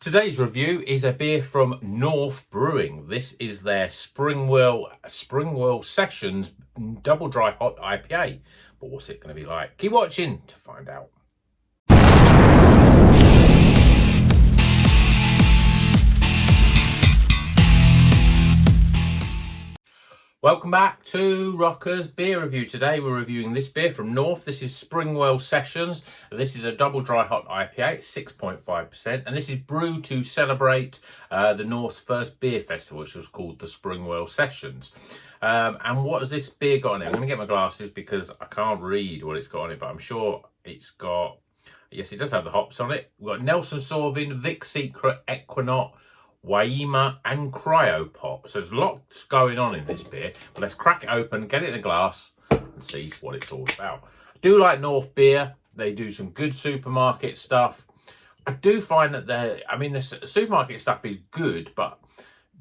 Today's review is a beer from North Brewing. This is their Springwell Sessions Double Dry Hot IPA. But what's it going to be like? Keep watching to find out. Welcome back to Rocker's Beer Review. Today we're reviewing this beer from North. This is Springwell Sessions. This is a double dry hot IPA, 6.5%. And this is brewed to celebrate the North's first beer festival, which was called the Springwell Sessions. And what has this beer got on it? I'm going to get my glasses because I can't read what it's got on it, but I'm sure it's got... Yes, it does have the hops on it. We've got Nelson Sauvin, Vic Secret, Equinox, Waima and Cryopop. So there's lots going on in this beer. But let's crack it open, get it in a glass and see what it's all about. I do like North Beer. They do some good supermarket stuff. I do find that the supermarket stuff is good, but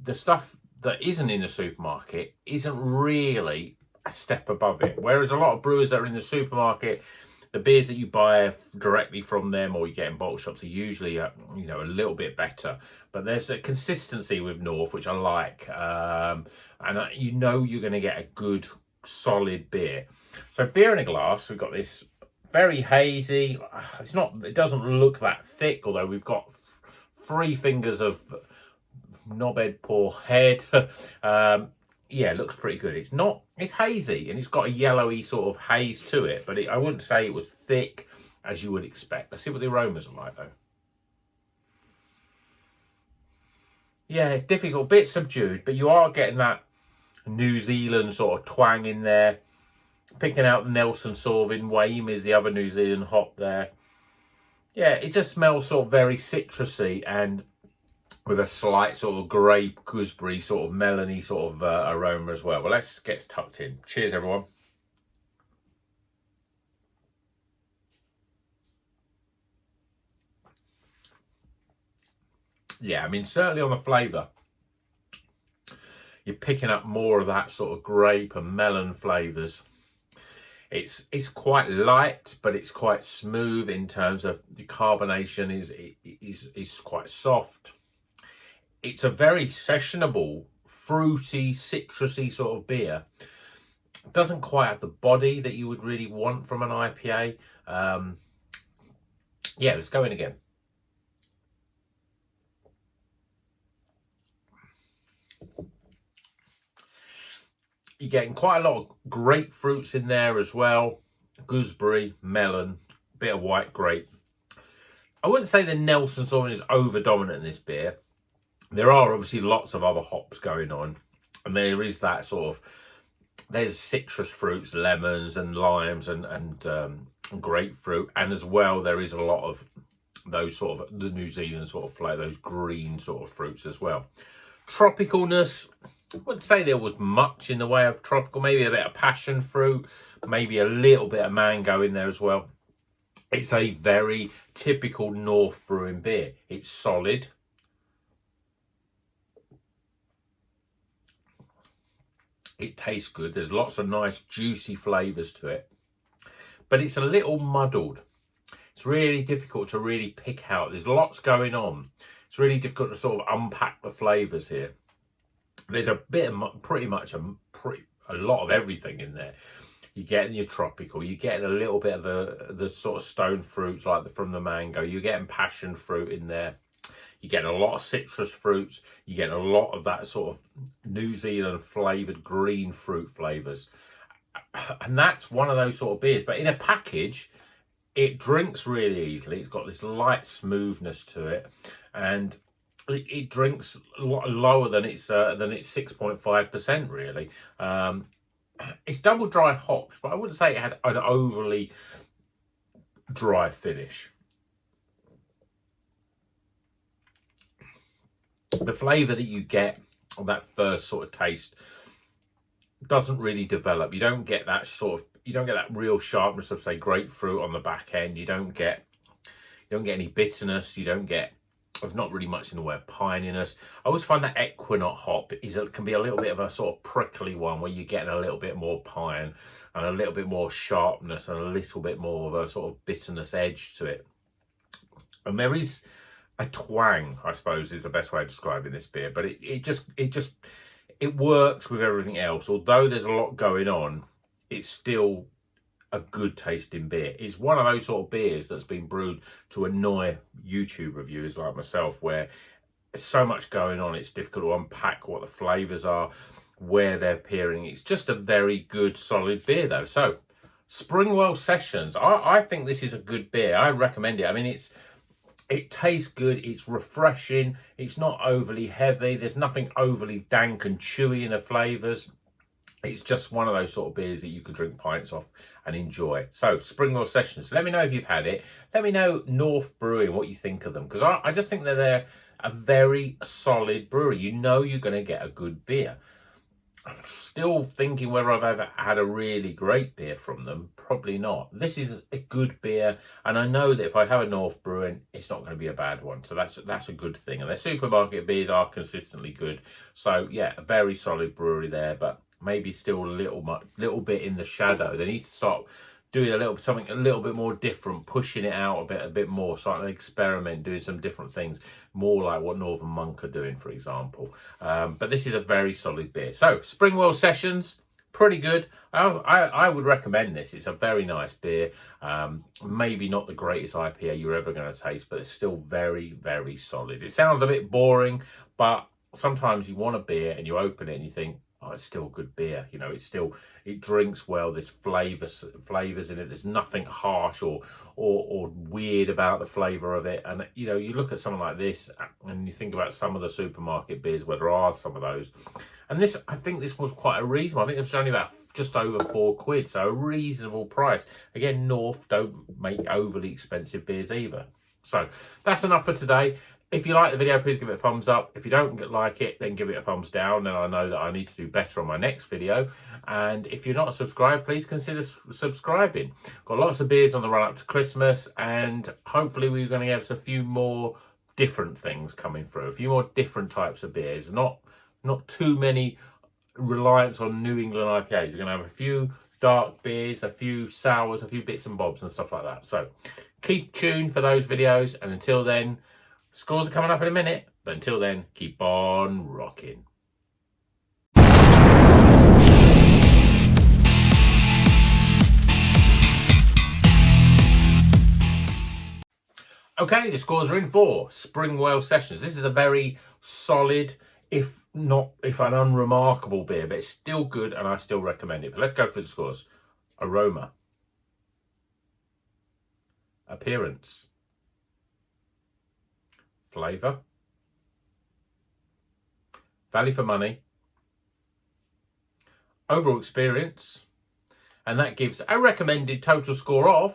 the stuff that isn't in the supermarket isn't really a step above it. Whereas a lot of brewers that are in the supermarket, the beers that you buy directly from them or you get in bottle shops are usually, a little bit better. But there's a consistency with North, which I like. And you're going to get a good, solid beer. So beer in a glass, we've got this very hazy. It doesn't look that thick, although we've got 3 fingers of knobhead pour head. Yeah, it looks pretty good. It's hazy and it's got a yellowy sort of haze to it, but I wouldn't say it was thick as you would expect. Let's see what the aromas are like though. Yeah, it's difficult, a bit subdued, but you are getting that New Zealand sort of twang in there. Picking out the Nelson Sauvin, Waima is the other New Zealand hop there. Yeah, it just smells sort of very citrusy and with a slight sort of grape, gooseberry, sort of melony sort of aroma as well. But let's get tucked in. Cheers, everyone. Yeah, certainly on the flavour, you're picking up more of that sort of grape and melon flavours. It's quite light, but it's quite smooth in terms of the carbonation is quite soft. It's a very sessionable, fruity, citrusy sort of beer. It doesn't quite have the body that you would really want from an IPA. Yeah, let's go in again. You're getting quite a lot of grapefruits in there as well. Gooseberry, melon, bit of white grape. I wouldn't say the Nelson Sauvin is over dominant in this beer. There are obviously lots of other hops going on, and there is that sort of, there's citrus fruits, lemons and limes and grapefruit, and as well there is a lot of those sort of the New Zealand sort of flavour, those green sort of fruits as well. Tropicalness, I wouldn't say there was much in the way of tropical, maybe a bit of passion fruit, maybe a little bit of mango in there as well. It's a very typical North Brewing beer. It's solid. It tastes good. There's lots of nice juicy flavours to it. But it's a little muddled. It's really difficult to really pick out. There's lots going on. It's really difficult to sort of unpack the flavours here. There's a bit of pretty much a lot of everything in there. You're getting your tropical. You're getting a little bit of the sort of stone fruits like from the mango. You're getting passion fruit in there. You're getting a lot of citrus fruits. You're getting a lot of that sort of New Zealand flavoured green fruit flavours. And that's one of those sort of beers. But in a package, it drinks really easily. It's got this light smoothness to it. And it drinks a lot lower than its 6.5% really. It's double dry hops, but I wouldn't say it had an overly dry finish. The flavour that you get on that first sort of taste doesn't really develop. You don't get that real sharpness of, say, grapefruit on the back end. You don't get any bitterness. There's not really much in the way of pininess. I always find that Equinox hop can be a little bit of a sort of prickly one where you're getting a little bit more pine and a little bit more sharpness and a little bit more of a sort of bitterness edge to it. And there is a twang, I suppose, is the best way of describing this beer. But it works with everything else. Although there's a lot going on, it's still a good tasting beer. It's one of those sort of beers that's been brewed to annoy YouTube reviewers like myself, where there's so much going on, it's difficult to unpack what the flavors are, where they're appearing. It's just a very good, solid beer though. So Springwell Sessions, I think this is a good beer. I recommend it. I mean, it tastes good, it's refreshing, it's not overly heavy, there's nothing overly dank and chewy in the flavors. It's just one of those sort of beers that you can drink pints off and enjoy. So, Springwell Sessions. Let me know if you've had it. Let me know North Brewing, what you think of them. Because I just think that they're a very solid brewery. You know you're going to get a good beer. I'm still thinking whether I've ever had a really great beer from them. Probably not. This is a good beer. And I know that if I have a North Brewing, it's not going to be a bad one. So that's a good thing. And their supermarket beers are consistently good. So, yeah, a very solid brewery there. But maybe still a little bit in the shadow. They need to start doing something a little bit more different, pushing it out a bit more, starting to experiment, doing some different things, more like what Northern Monk are doing, for example. But this is a very solid beer. So Springwell Sessions, pretty good. I would recommend this. It's a very nice beer. Maybe not the greatest IPA you're ever going to taste, but it's still very, very solid. It sounds a bit boring, but sometimes you want a beer and you open it and you think, oh, it's still good beer. You know, it drinks well. There's flavors in it. There's nothing harsh or weird about the flavor of it. And, you know, you look at something like this and you think about some of the supermarket beers where there are some of those. And this, I think this was quite a reasonable. I think it was only about just over £4, so a reasonable price. Again, North don't make overly expensive beers either. So that's enough for today. If you like the video, please give it a thumbs up. If you don't like it, then give it a thumbs down. Then I know that I need to do better on my next video. And if you're not subscribed, please consider subscribing. Got lots of beers on the run up to Christmas, and hopefully we're going to have a few more different things coming through. A few more different types of beers. Not too many reliance on New England IPAs. You're going to have a few dark beers, a few sours, a few bits and bobs and stuff like that. So keep tuned for those videos. And until then, scores are coming up in a minute, but until then, keep on rocking. Okay, the scores are in for Springwell Sessions. This is a very solid, if an unremarkable beer, but it's still good and I still recommend it. But let's go through the scores. Aroma. Appearance. Flavour. Value for money. Overall experience. And that gives a recommended total score of...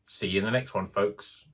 See you in the next one, folks.